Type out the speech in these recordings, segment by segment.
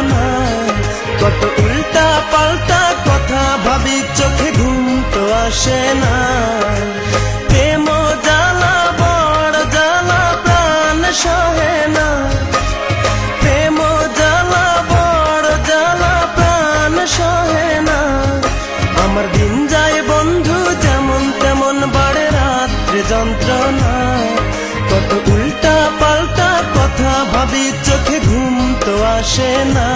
যন্ত্রণা। কত উল্টা পাল্টা কথা ভাবি, চোখে ঘুম তো আসে না। প্রেম জ্বালা বড় জ্বালা, প্রাণ সহে না। প্রেম জ্বালা বড় জ্বালা, প্রাণ সহে না। আমার দিন যায় বন্ধু যেমন তেমন, বাড়ে রাত্রে যন্ত্রণা। কত উল্টা পাল্টা কথা ভাবি, চোখে ঘুম তো আসে না।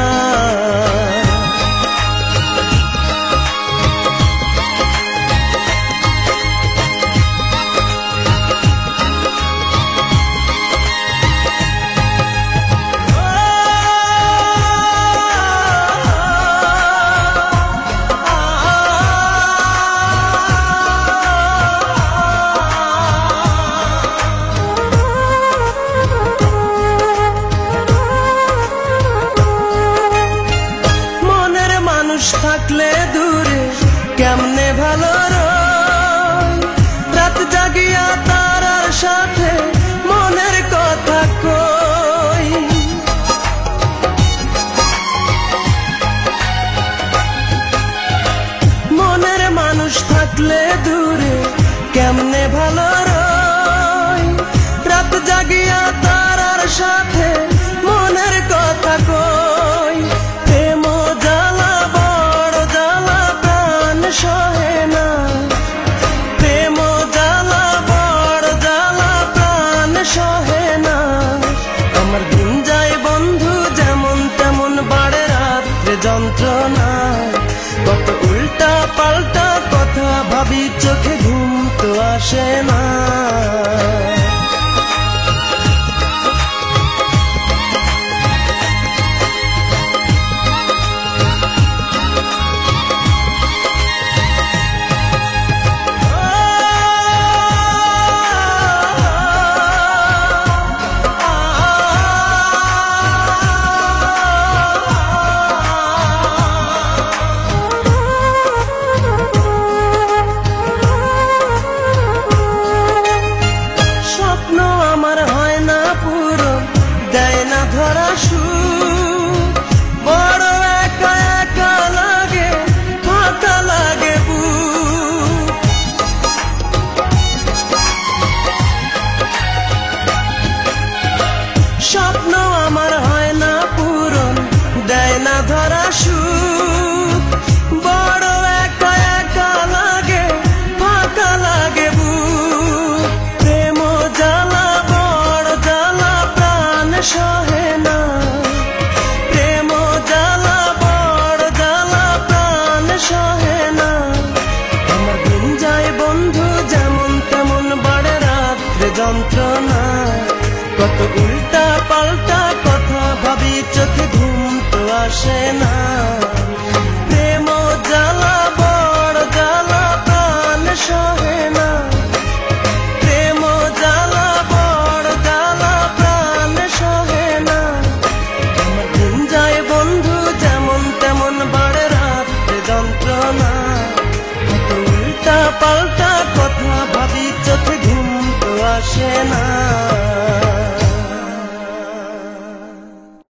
থাকলে দূরে কেমনে ভালো রয়, রাত জাগিয়া তারার সাথে মনের কথা কই। মনের মানুষ থাকলে দূরে কেমনে ভালো রয়, রাত জাগিয়া তারার সাথে মনের কথা কই। প্রেম জ্বালা বড় জ্বালা, প্রাণ সহে না। প্রেম জ্বালা বড় জ্বালা, প্রাণ সহে না। আমার দিন যায় বন্ধু যেমন তেমন, বাড়ে রাত্রে যন্ত্রণা। কত উল্টা পাল্টা কথা ভাবি, চোখে ঘুম তো আসে না। ধরা সুখ বড় একা একা লাগে, ফাঁকা লাগে বুক। স্বপ্ন আমার হয় না পূরণ, দেয় না ধরা সুখ। বড় একা একা লাগে, ফাঁকা লাগে বুক। প্রেম জ্বালা বড় জ্বালা, প্রাণ সহে না। প্রেম জ্বালা বড় জ্বালা, প্রাণ সহে না। আমার দিন যায় বন্ধু যেমন তেমন, বাড়ে রাত্রে যন্ত্রণা। কত উল্টা পাল্টা কথা ভাবি, চোখে ঘুম তো আসে না। প্রেম জ্বালা বড় জ্বালা, প্রাণ সহে না। প্রেম জ্বালা বড় জ্বালা, প্রাণ সহে না। আমার দিন যায় বন্ধু যেমন তেমন, বাড়ে রাত্রে যন্ত্রণা। কত উল্টা পাল্টা কথা ভাবি, চোখে ঘুম তো আসে না।